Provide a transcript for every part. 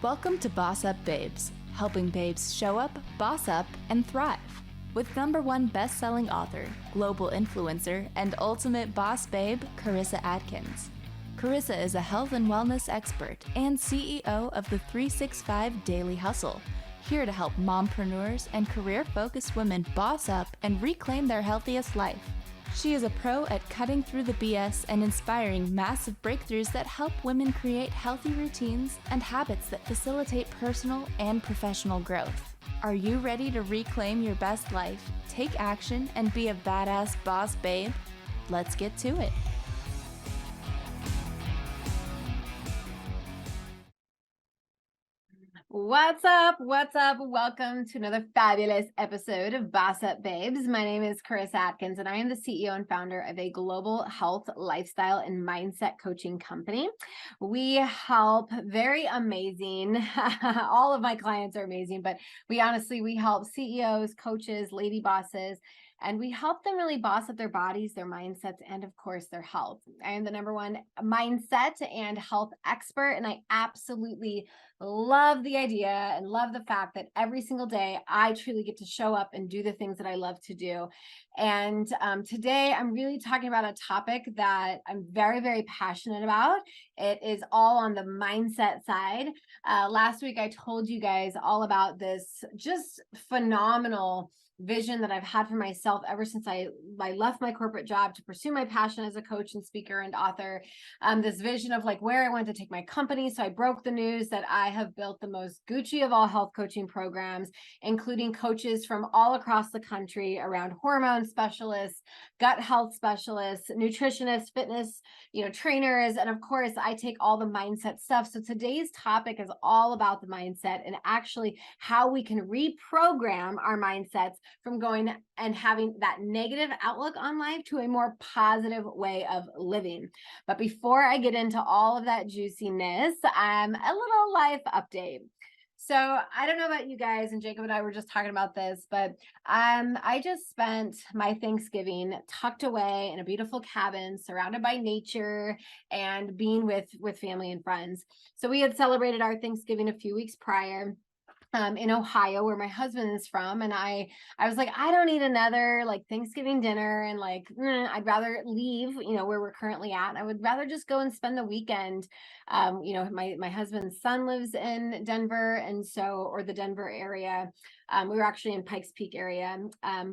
Welcome to BossUp Babes, helping babes show up, boss up, and thrive. With #1 best-selling author, global influencer, and ultimate boss babe, Carissa Atkins. Carissa is a health and wellness expert and CEO of the 365 Daily Hustle, here to help mompreneurs and career-focused women boss up and reclaim their healthiest life. She is a pro at cutting through the BS and inspiring massive breakthroughs that help women create healthy routines and habits that facilitate personal and professional growth. Are you ready to reclaim your best life, take action, and be a badass boss babe? Let's get to it. What's up? What's up? Welcome to another fabulous episode of BossUp Babes. My name is Carissa Atkins, and I am the CEO and founder of a global health, lifestyle, and mindset coaching company. We help very amazing, all of my clients are amazing, but we help CEOs, coaches, lady bosses, and we help them really boss up their bodies, their mindsets, and of course, their health. I am the #1 mindset and health expert, and I absolutely love the idea and love the fact that every single day I truly get to show up and do the things that I love to do. And today I'm really talking about a topic that I'm very, very passionate about. It is all on the mindset side. Last week, I told you guys all about this just phenomenal vision that I've had for myself ever since I left my corporate job to pursue my passion as a coach and speaker and author. This vision of like where I wanted to take my company. So I broke the news that I have built the most Gucci of all health coaching programs, including coaches from all across the country around hormone specialists, gut health specialists, nutritionists, fitness, trainers. And of course, I take all the mindset stuff. So today's topic is all about the mindset and actually how we can reprogram our mindsets from going and having that negative outlook on life to a more positive way of living. But before I get into all of that juiciness, a little life update. So I don't know about you guys, and Jacob and I were just talking about this, but I just spent my Thanksgiving tucked away in a beautiful cabin, surrounded by nature and being with family and friends. So we had celebrated our Thanksgiving a few weeks prior. In Ohio, where my husband is from. And I was like, I don't need another like Thanksgiving dinner. And like, I'd rather leave, where we're currently at. I would rather just go and spend the weekend. My husband's son lives in Denver. And so, or the Denver area. We were actually in Pikes Peak area.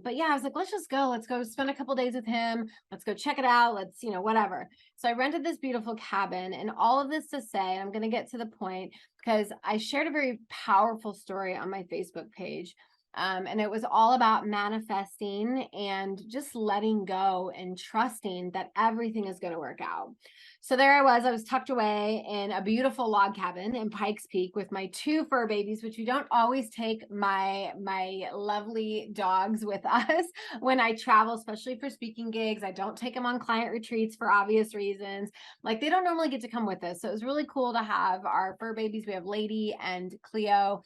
But yeah, I was like, let's go spend a couple days with him. Let's go check it out. Let's, whatever. So I rented this beautiful cabin, and all of this to say, I'm going to get to the point because I shared a very powerful story on my Facebook page. And it was all about manifesting and just letting go and trusting that everything is going to work out. So there I was tucked away in a beautiful log cabin in Pikes Peak with my 2 fur babies, which we don't always take my lovely dogs with us when I travel, especially for speaking gigs. I don't take them on client retreats for obvious reasons. Like they don't normally get to come with us. So it was really cool to have our fur babies. We have Lady and Cleo.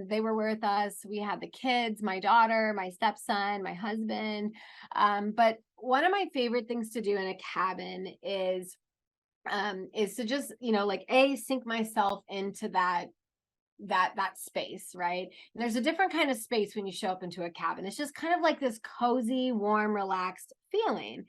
They were with us. We had the kids, my daughter, my stepson, my husband. But one of my favorite things to do in a cabin is to just, sink myself into that space, right? And there's a different kind of space when you show up into a cabin. It's just kind of like this cozy, warm, relaxed feeling.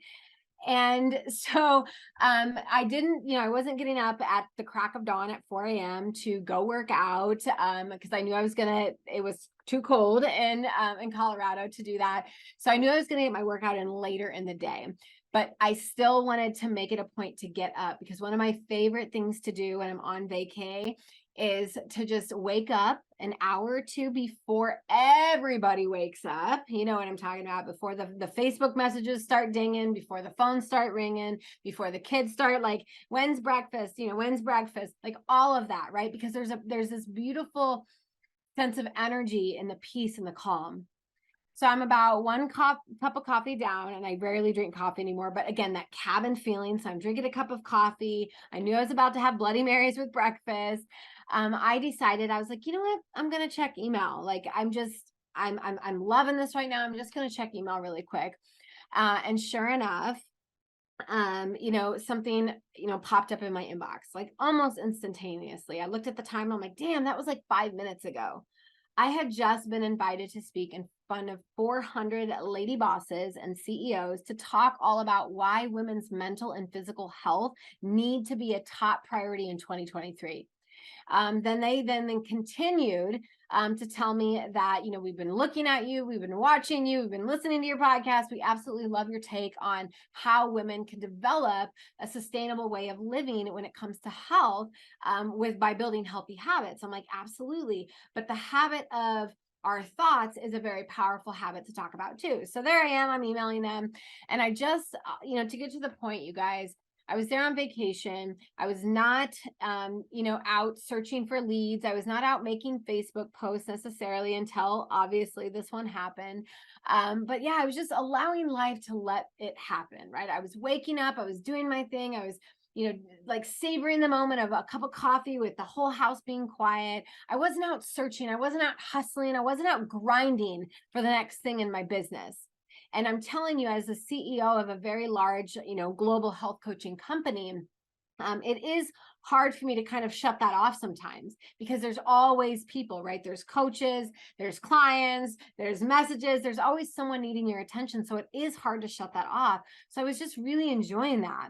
And so I wasn't getting up at the crack of dawn at 4 a.m. to go work out because I knew it was too cold in Colorado to do that. So I knew I was going to get my workout in later in the day. But I still wanted to make it a point to get up because one of my favorite things to do when I'm on vacay is to just wake up an hour or two before everybody wakes up. You know what I'm talking about? Before the Facebook messages start dinging, before the phones start ringing, before the kids start like, when's breakfast? When's breakfast? Like all of that, right? Because there's this beautiful sense of energy and the peace and the calm. So I'm about 1 cup of coffee down, and I rarely drink coffee anymore. But again, that cabin feeling. So I'm drinking a cup of coffee. I knew I was about to have Bloody Marys with breakfast. I decided, I was like, you know what? I'm going to check email. Like I'm loving this right now. I'm just going to check email really quick. And sure enough, something, popped up in my inbox, like almost instantaneously. I looked at the time. I'm like, damn, that was like 5 minutes ago. I had just been invited to speak in front of 400 lady bosses and CEOs to talk all about why women's mental and physical health need to be a top priority in 2023. Then they then continued to tell me that, we've been looking at you, we've been watching you, we've been listening to your podcast. We absolutely love your take on how women can develop a sustainable way of living when it comes to health by building healthy habits. I'm like, absolutely. But the habit of our thoughts is a very powerful habit to talk about too. So there I am, I'm emailing them. And I just, to get to the point, you guys, I was there on vacation. I was not, out searching for leads. I was not out making Facebook posts necessarily until obviously this one happened. But yeah, I was just allowing life to let it happen, right? I was waking up, I was doing my thing. I was, like savoring the moment of a cup of coffee with the whole house being quiet. I wasn't out searching. I wasn't out hustling. I wasn't out grinding for the next thing in my business. And I'm telling you, as the CEO of a very large, global health coaching company, it is hard for me to kind of shut that off sometimes because there's always people, right? There's coaches, there's clients, there's messages, there's always someone needing your attention. So it is hard to shut that off. So I was just really enjoying that.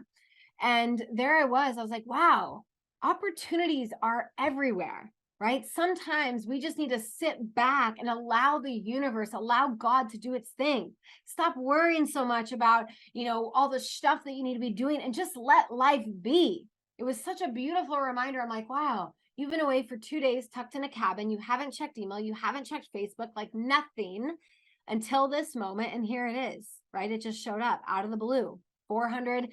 And there I was like, wow, opportunities are everywhere. Right? Sometimes we just need to sit back and allow the universe, allow God to do its thing. Stop worrying so much about, all the stuff that you need to be doing and just let life be. It was such a beautiful reminder. I'm like, wow, you've been away for 2 days, tucked in a cabin. You haven't checked email. You haven't checked Facebook, like nothing until this moment. And here it is, right? It just showed up out of the blue. 400,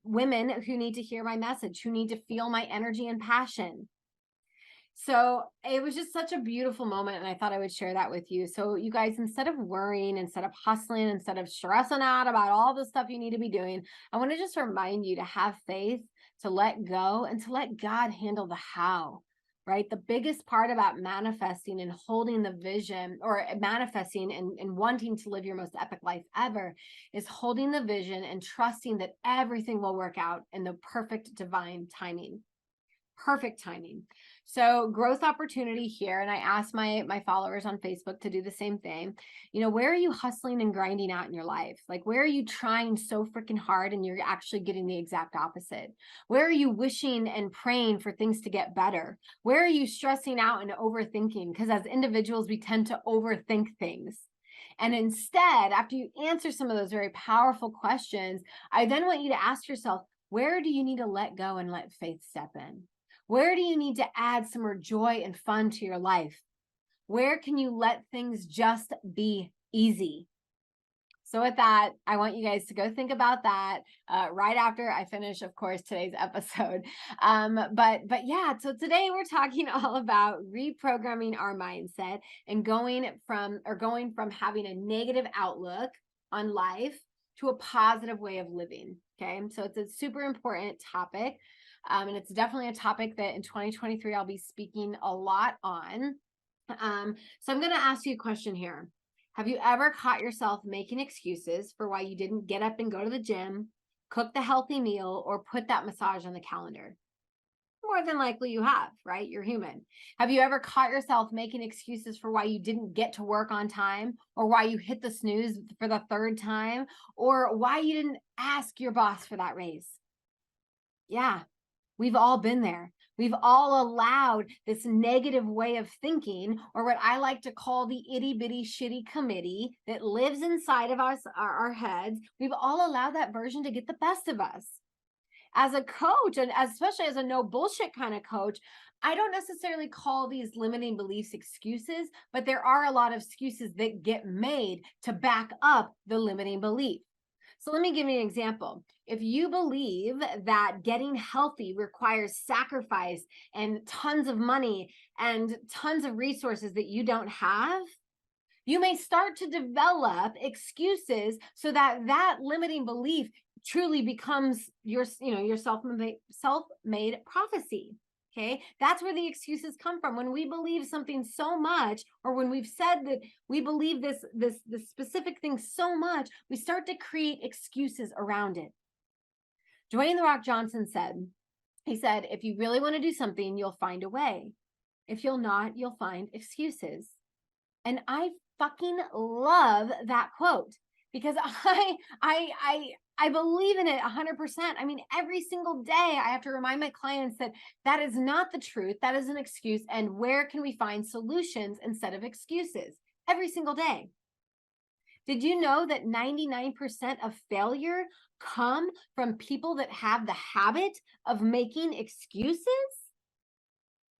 women who need to hear my message, who need to feel my energy and passion. So it was just such a beautiful moment. And I thought I would share that with you. So you guys, instead of worrying, instead of hustling, instead of stressing out about all the stuff you need to be doing, I want to just remind you to have faith, to let go, and to let God handle the how, right? The biggest part about manifesting and holding the vision, or manifesting and wanting to live your most epic life ever, is holding the vision and trusting that everything will work out in the perfect divine timing. Perfect timing. So growth opportunity here. And I asked my followers on Facebook to do the same thing. Where are you hustling and grinding out in your life? Like, where are you trying so freaking hard and you're actually getting the exact opposite? Where are you wishing and praying for things to get better? Where are you stressing out and overthinking? Because as individuals, we tend to overthink things. And instead, after you answer some of those very powerful questions, I then want you to ask yourself, where do you need to let go and let faith step in? Where do you need to add some more joy and fun to your life? Where can you let things just be easy? So with that, I want you guys to go think about that right after I finish, of course, today's episode. But yeah, so today we're talking all about reprogramming our mindset and going from having a negative outlook on life to a positive way of living. Okay, so it's a super important topic. And it's definitely a topic that in 2023, I'll be speaking a lot on. So I'm going to ask you a question here. Have you ever caught yourself making excuses for why you didn't get up and go to the gym, cook the healthy meal, or put that massage on the calendar? More than likely you have, right? You're human. Have you ever caught yourself making excuses for why you didn't get to work on time, or why you hit the snooze for the 3rd time, or why you didn't ask your boss for that raise? Yeah. We've all been there. We've all allowed this negative way of thinking, or what I like to call the itty bitty shitty committee that lives inside of us, our heads. We've all allowed that version to get the best of us. As a coach, and especially as a no bullshit kind of coach, I don't necessarily call these limiting beliefs excuses, but there are a lot of excuses that get made to back up the limiting belief. So let me give you an example. If you believe that getting healthy requires sacrifice and tons of money and tons of resources that you don't have, you may start to develop excuses so that that limiting belief truly becomes your self-made prophecy. Okay, that's where the excuses come from. When we believe something so much, or when we've said that we believe this specific thing so much, we start to create excuses around it. Dwayne "The Rock" Johnson said, if you really want to do something, you'll find a way. If you'll not, you'll find excuses. And I fucking love that quote, because I believe in it 100%. I mean, every single day I have to remind my clients that that is not the truth. That is an excuse. And where can we find solutions instead of excuses? Every single day. Did you know that 99% of failure come from people that have the habit of making excuses?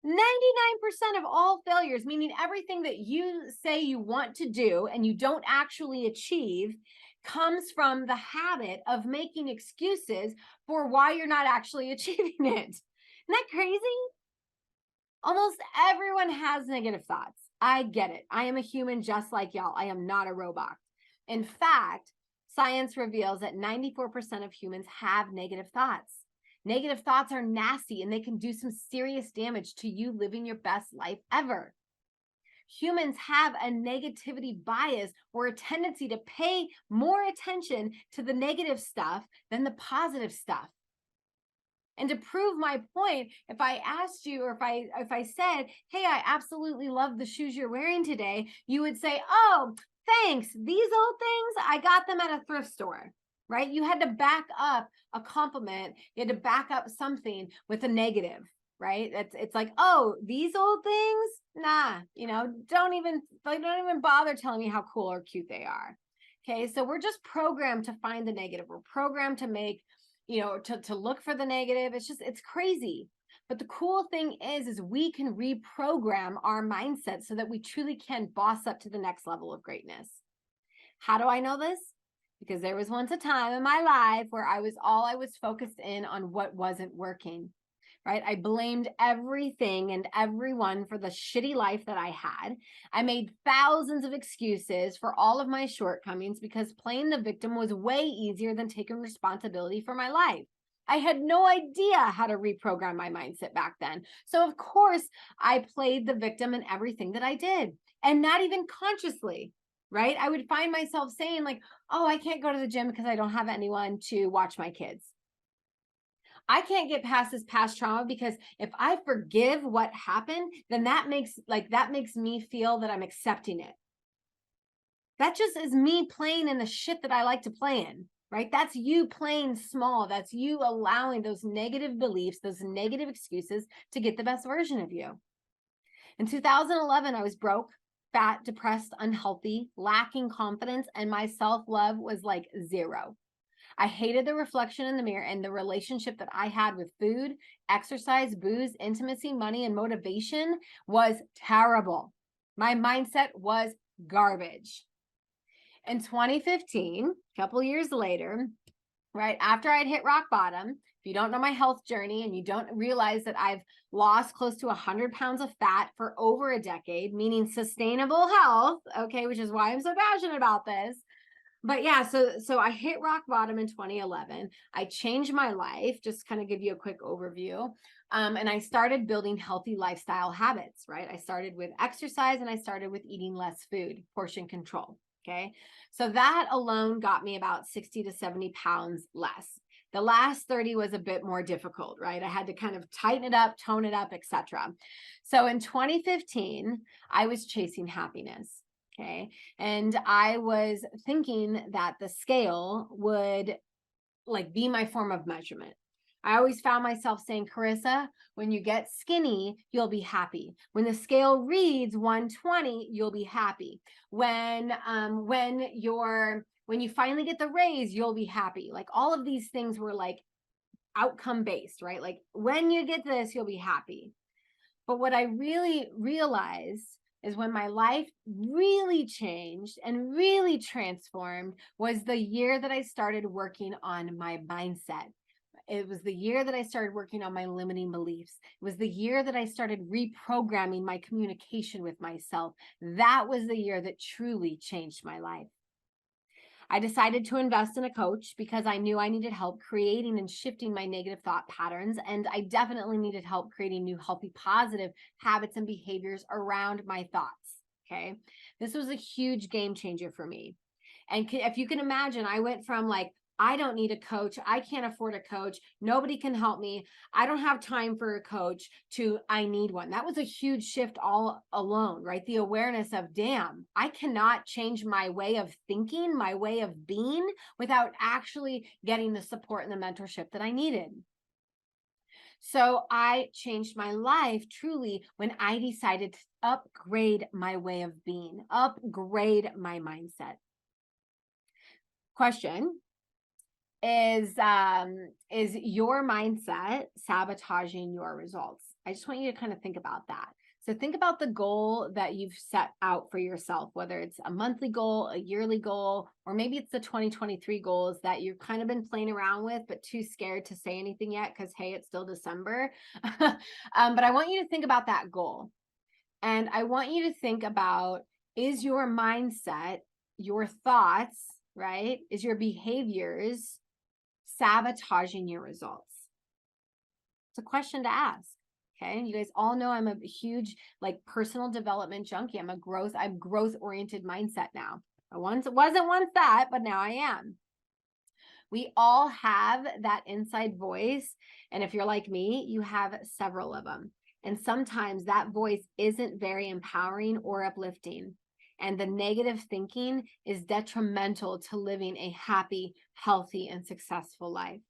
99% of all failures, meaning everything that you say you want to do and you don't actually achieve, comes from the habit of making excuses for why you're not actually achieving it. Isn't that crazy? Almost everyone has negative thoughts. I get it. I am a human just like y'all. I am not a robot. In fact, science reveals that 94% of humans have negative thoughts. Negative thoughts are nasty and they can do some serious damage to you living your best life ever. Humans have a negativity bias, or a tendency to pay more attention to the negative stuff than the positive stuff. And to prove my point, if I asked you, or if I said, hey, I absolutely love the shoes you're wearing today, you would say, oh, thanks. These old things, I got them at a thrift store, right? You had to back up a compliment. You had to back up something with a negative, right? It's like, oh, these old things, nah, don't even bother telling me how cool or cute they are. Okay, so we're just programmed to find the negative. We're programmed to make, to look for the negative. It's crazy. But the cool thing is we can reprogram our mindset so that we truly can boss up to the next level of greatness. How do I know this? Because there was once a time in my life where I was focused in on what wasn't working, right? I blamed everything and everyone for the shitty life that I had. I made thousands of excuses for all of my shortcomings because playing the victim was way easier than taking responsibility for my life. I had no idea how to reprogram my mindset back then. So of course I played the victim in everything that I did, and not even consciously, right? I would find myself saying like, oh, I can't go to the gym because I don't have anyone to watch my kids. I can't get past this past trauma because if I forgive what happened, then that makes me feel that I'm accepting it. That just is me playing in the shit that I like to play in, right? That's you playing small. That's you allowing those negative beliefs, those negative excuses to get the best version of you. In 2011, I was broke, fat, depressed, unhealthy, lacking confidence, and my self-love was like zero. I hated the reflection in the mirror, and the relationship that I had with food, exercise, booze, intimacy, money, and motivation was terrible. My mindset was garbage. In 2015, a couple years later, right after I'd hit rock bottom, if you don't know my health journey and you don't realize that I've lost close to 100 pounds of fat for over a decade, meaning sustainable health, okay, which is why I'm so passionate about this. But yeah, so I hit rock bottom in 2011. I changed my life, just kind of give you a quick overview. And I started building healthy lifestyle habits, right? I started with exercise and I started with eating less food, portion control. Okay. So that alone got me about 60 to 70 pounds less. The last 30 was a bit more difficult, right? I had to kind of tighten it up, tone it up, etc. So in 2015, I was chasing happiness. Okay. And I was thinking that the scale would like be my form of measurement. I always found myself saying, Carissa, when you get skinny, you'll be happy. When the scale reads 120, you'll be happy. When you finally get the raise, you'll be happy. Like all of these things were like outcome based, right? Like when you get this, you'll be happy. But what I really realized is when my life really changed and really transformed was the year that I started working on my mindset. It was the year that I started working on my limiting beliefs. It was the year that I started reprogramming my communication with myself. That was the year that truly changed my life. I decided to invest in a coach because I knew I needed help creating and shifting my negative thought patterns. And I definitely needed help creating new healthy, positive habits and behaviors around my thoughts. Okay. This was a huge game changer for me. And if you can imagine, I went from like, I don't need a coach. I can't afford a coach. Nobody can help me. I don't have time for a coach to I need one. That was a huge shift all alone, right? The awareness of, damn, I cannot change my way of thinking, my way of being without actually getting the support and the mentorship that I needed. So I changed my life truly when I decided to upgrade my way of being, upgrade my mindset. Question. Is your mindset sabotaging your results? I just want you to kind of think about that. So think about the goal that you've set out for yourself, whether it's a monthly goal, a yearly goal, or maybe it's the 2023 goals that you've kind of been playing around with, but too scared to say anything yet because, hey, it's still December. But I want you to think about that goal. And I want you to think about, is your mindset, your thoughts, right? Is your behaviors sabotaging your results? It's a question to ask. Okay. You guys all know I'm a huge like personal development junkie. I'm growth-oriented mindset now. I wasn't once that, but now I am. We all have that inside voice. And if you're like me, you have several of them. And sometimes that voice isn't very empowering or uplifting. And the negative thinking is detrimental to living a happy, healthy, and successful life.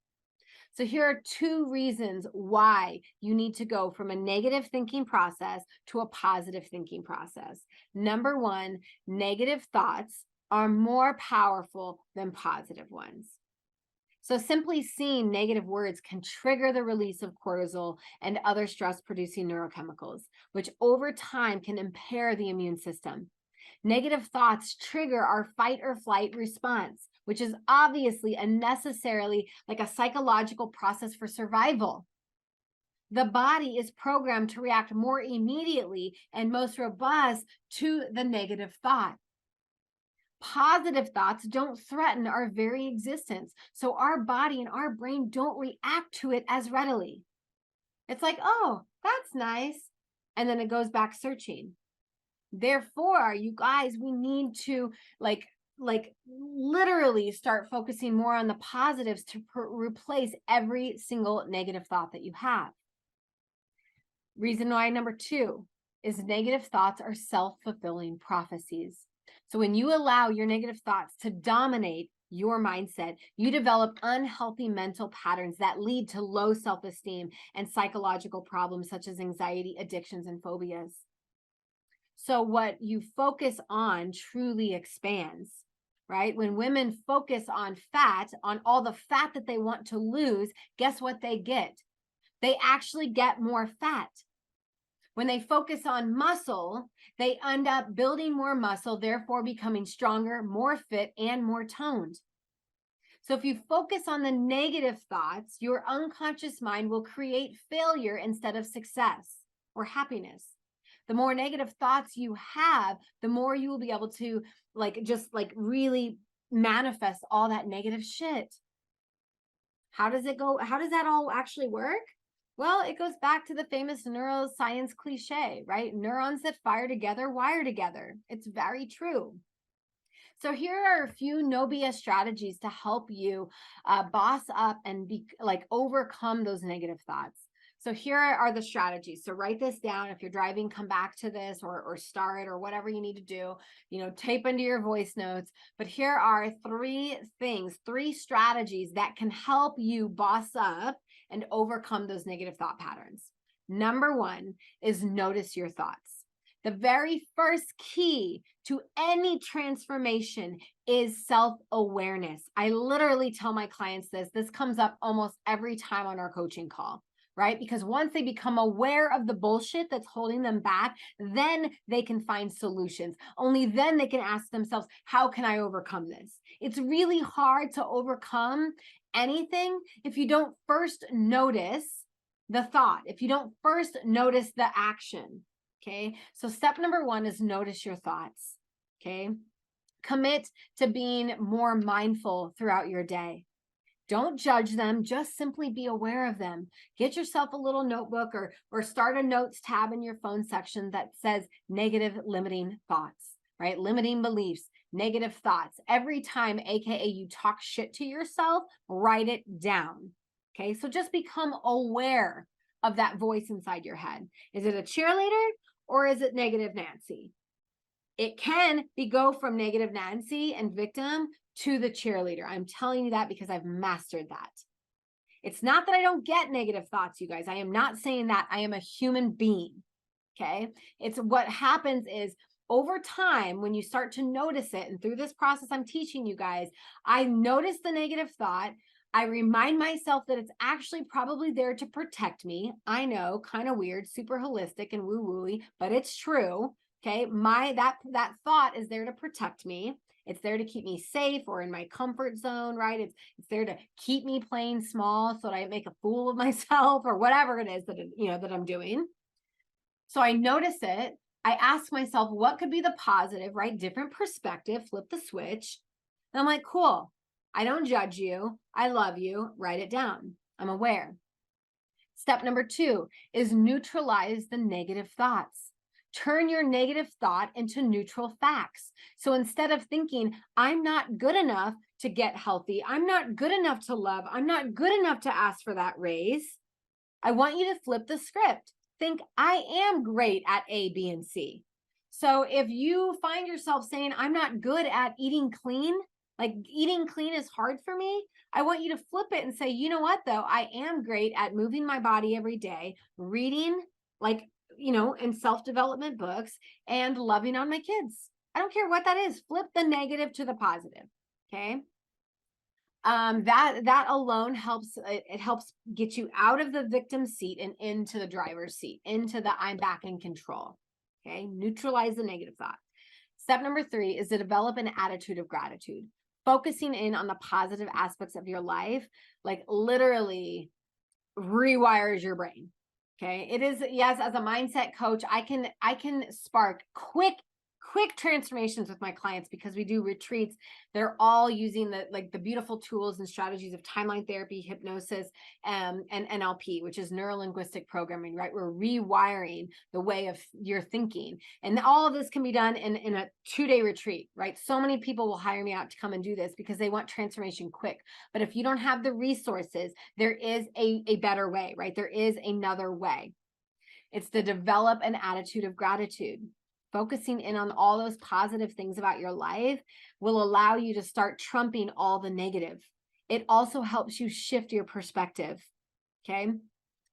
So here are 2 reasons why you need to go from a negative thinking process to a positive thinking process. Number 1, negative thoughts are more powerful than positive ones. So simply seeing negative words can trigger the release of cortisol and other stress-producing neurochemicals, which over time can impair the immune system. Negative thoughts trigger our fight or flight response, which is obviously a necessarily like a psychological process for survival. The body is programmed to react more immediately and most robust to the negative thought. Positive thoughts don't threaten our very existence, so our body and our brain don't react to it as readily. It's like, oh, that's nice. And then it goes back searching. Therefore, you guys, we need to like literally start focusing more on the positives to replace every single negative thought that you have. Reason why number 2 is negative thoughts are self-fulfilling prophecies. So when you allow your negative thoughts to dominate your mindset, you develop unhealthy mental patterns that lead to low self-esteem and psychological problems such as anxiety, addictions, and phobias. So what you focus on truly expands, right? When women focus on fat, on all the fat that they want to lose, guess what they get? They actually get more fat. When they focus on muscle, they end up building more muscle, therefore becoming stronger, more fit, and more toned. So if you focus on the negative thoughts, your unconscious mind will create failure instead of success or happiness. The more negative thoughts you have, the more you will be able to just really manifest all that negative shit. How does it go? How does that all actually work? Well, it goes back to the famous neuroscience cliche, right? Neurons that fire together wire together. It's very true. So here are a few no BS strategies to help you boss up and overcome those negative thoughts. So here are the strategies. So write this down. If you're driving, come back to this or start or whatever you need to do, tape into your voice notes. But here are 3 strategies that can help you boss up and overcome those negative thought patterns. Number 1 is notice your thoughts. The very first key to any transformation is self-awareness. I literally tell my clients this. This comes up almost every time on our coaching call, right? Because once they become aware of the bullshit that's holding them back, then they can find solutions. Only then they can ask themselves, how can I overcome this? It's really hard to overcome anything if you don't first notice the thought, if you don't first notice the action. Okay. So step number 1 is notice your thoughts. Okay. Commit to being more mindful throughout your day. Don't judge them, just simply be aware of them. Get yourself a little notebook or start a notes tab in your phone section that says negative limiting thoughts, right? Limiting beliefs, negative thoughts. Every time, AKA you talk shit to yourself, write it down. Okay, so just become aware of that voice inside your head. Is it a cheerleader or is it negative Nancy? It can go from negative Nancy and victim to the cheerleader. I'm telling you that because I've mastered that. It's not that I don't get negative thoughts, you guys. I am not saying that. I am a human being. Okay. It's what happens is over time, when you start to notice it, and through this process I'm teaching you guys, I notice the negative thought. I remind myself that it's actually probably there to protect me. I know, kind of weird, super holistic and woo-wooey, but it's true. Okay. That thought is there to protect me. It's there to keep me safe or in my comfort zone, right? It's there to keep me playing small so that I make a fool of myself or whatever it is that I'm doing. So I notice it. I ask myself, what could be the positive, right? Different perspective, flip the switch. And I'm like, cool. I don't judge you. I love you. Write it down. I'm aware. Step number 2 is neutralize the negative thoughts. Turn your negative thought into neutral facts. So instead of thinking, I'm not good enough to get healthy, I'm not good enough to love, I'm not good enough to ask for that raise, I want you to flip the script. Think, I am great at A, B, and C. So if you find yourself saying, I'm not good at eating clean, like eating clean is hard for me, I want you to flip it and say, you know what, though, I am great at moving my body every day, reading, and self-development books and loving on my kids. I don't care what that is. Flip the negative to the positive. Okay. That alone helps. It helps get you out of the victim seat and into the driver's seat, into the I'm back in control. Okay. Neutralize the negative thought. Step number 3 is to develop an attitude of gratitude. Focusing in on the positive aspects of your life, like literally rewires your brain. Okay. It is, yes, as a mindset coach, I can spark quick transformations with my clients because we do retreats. They're all using the beautiful tools and strategies of timeline therapy, hypnosis, and NLP, which is neuro linguistic programming, right? We're rewiring the way of your thinking. And all of this can be done in a 2-day retreat, right? So many people will hire me out to come and do this because they want transformation quick. But if you don't have the resources, there is a better way, right? There is another way. It's to develop an attitude of gratitude. Focusing in on all those positive things about your life will allow you to start trumping all the negative. It also helps you shift your perspective. Okay.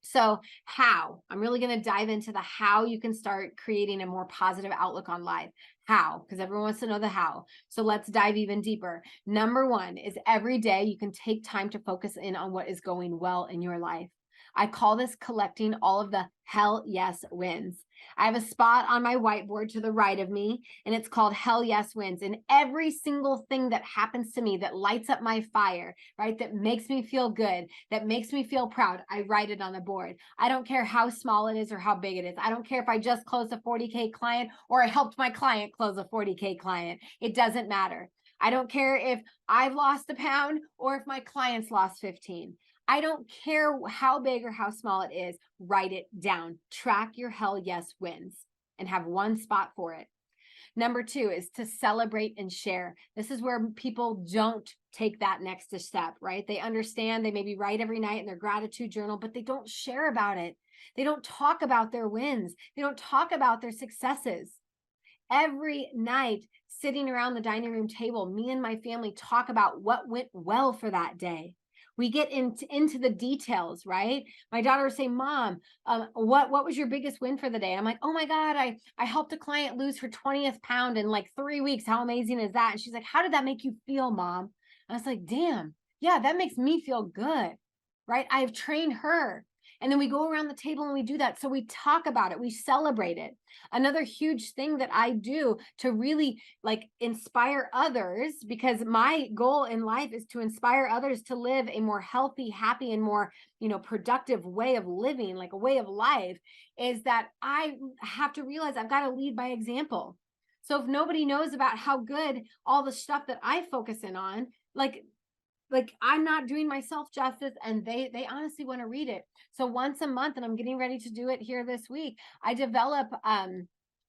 So how? I'm really going to dive into the how you can start creating a more positive outlook on life. How? Because everyone wants to know the how. So let's dive even deeper. Number 1 is every day you can take time to focus in on what is going well in your life. I call this collecting all of the hell yes wins. I have a spot on my whiteboard to the right of me, and it's called hell yes wins. And every single thing that happens to me that lights up my fire, right, that makes me feel good, that makes me feel proud, I write it on the board. I don't care how small it is or how big it is. I don't care if I just closed a 40K client or I helped my client close a 40K client. It doesn't matter. I don't care if I've lost a pound or if my clients lost 15. I don't care how big or how small it is, write it down. Track your hell yes wins and have one spot for it. Number 2 is to celebrate and share. This is where people don't take that next step, right? They understand, they maybe write every night in their gratitude journal, but they don't share about it. They don't talk about their wins. They don't talk about their successes. Every night, sitting around the dining room table, me and my family talk about what went well for that day. We get into the details, right? My daughter would say, Mom, what was your biggest win for the day? I'm like, oh my God, I helped a client lose her 20th pound in like 3 weeks. How amazing is that? And she's like, how did that make you feel, Mom? I was like, damn, yeah, that makes me feel good, right? I've trained her. And then we go around the table and we do that. So we talk about it. We celebrate it. Another huge thing that I do to really inspire others, because my goal in life is to inspire others to live a more healthy, happy, and more, productive way of living, like a way of life, is that I have to realize I've got to lead by example. So if nobody knows about how good all the stuff that I focus in on, like I'm not doing myself justice, and they honestly want to read it. So once a month, and I'm getting ready to do it here this week, I develop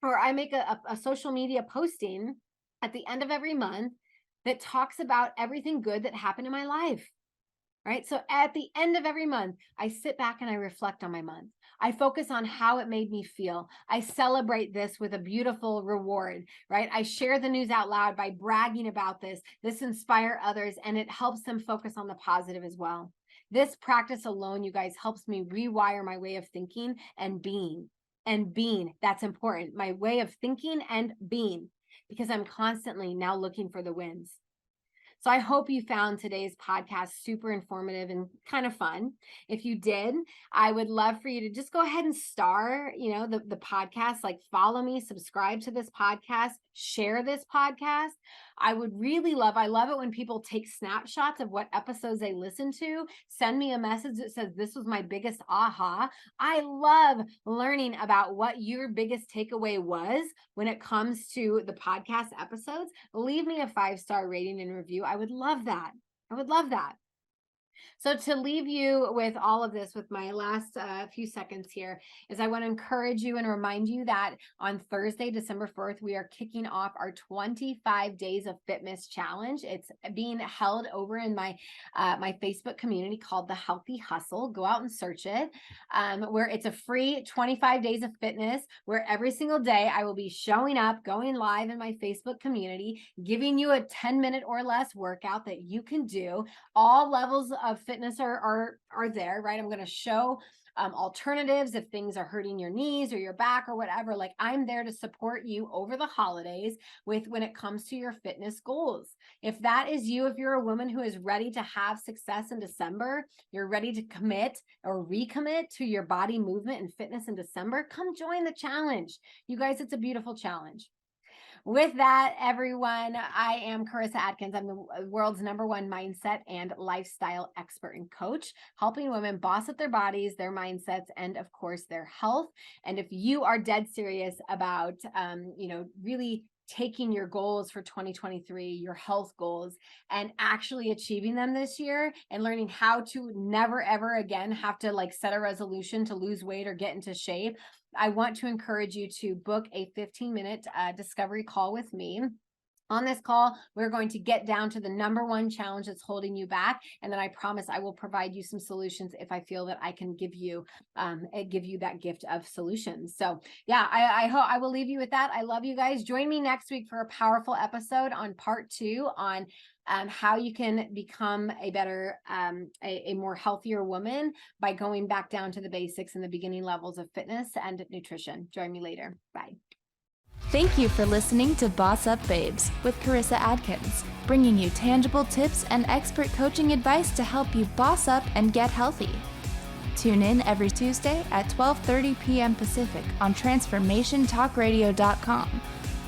or I make a social media posting at the end of every month that talks about everything good that happened in my life. Right. So at the end of every month, I sit back and I reflect on my month. I focus on how it made me feel. I celebrate this with a beautiful reward, right? I share the news out loud by bragging about this. This inspires others, and it helps them focus on the positive as well. This practice alone, you guys, helps me rewire my way of thinking and being. And being, that's important. My way of thinking and being, because I'm constantly now looking for the wins. So I hope you found today's podcast super informative and kind of fun. If you did, I would love for you to just go ahead and star, the podcast, like follow me, subscribe to this podcast, share this podcast. I love it when people take snapshots of what episodes they listen to, send me a message that says, this was my biggest aha. I love learning about what your biggest takeaway was when it comes to the podcast episodes. Leave me a 5-star rating and review. I would love that. I would love that. So to leave you with all of this, with my last few seconds here, is I want to encourage you and remind you that on Thursday, December 4th, we are kicking off our 25 Days of Fitness Challenge. It's being held over in my Facebook community called The Healthy Hustle. Go out and search it, where it's a free 25 days of fitness, where every single day I will be showing up, going live in my Facebook community, giving you a 10-minute or less workout that you can do. All levels of fitness are there, right? I'm going to show alternatives if things are hurting your knees or your back or whatever. Like, I'm there to support you over the holidays when it comes to your fitness goals. If that is you, if you're a woman who is ready to have success in December, you're ready to commit or recommit to your body movement and fitness in December, come join the challenge. You guys, it's a beautiful challenge. With that, everyone, I am Carissa Atkins. I'm the world's #1 mindset and lifestyle expert and coach, helping women boss up their bodies, their mindsets, and of course, their health. And if you are dead serious about, really taking your goals for 2023, your health goals, and actually achieving them this year, and learning how to never, ever again have to set a resolution to lose weight or get into shape, I want to encourage you to book a 15-minute discovery call with me. On this call, we're going to get down to the #1 challenge that's holding you back. And then I promise I will provide you some solutions if I feel that I can give you that gift of solutions. So yeah, I hope I will leave you with that. I love you guys. Join me next week for a powerful episode on part 2 on how you can become a better, a more healthier woman by going back down to the basics and the beginning levels of fitness and nutrition. Join me later. Bye. Thank you for listening to Boss Up Babes with Carissa Atkins, bringing you tangible tips and expert coaching advice to help you boss up and get healthy. Tune in every Tuesday at 12:30 p.m. Pacific on transformationtalkradio.com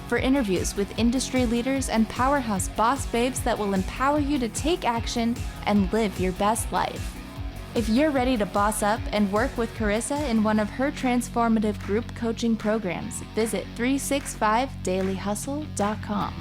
for interviews with industry leaders and powerhouse boss babes that will empower you to take action and live your best life. If you're ready to boss up and work with Carissa in one of her transformative group coaching programs, visit 365dailyhustle.com.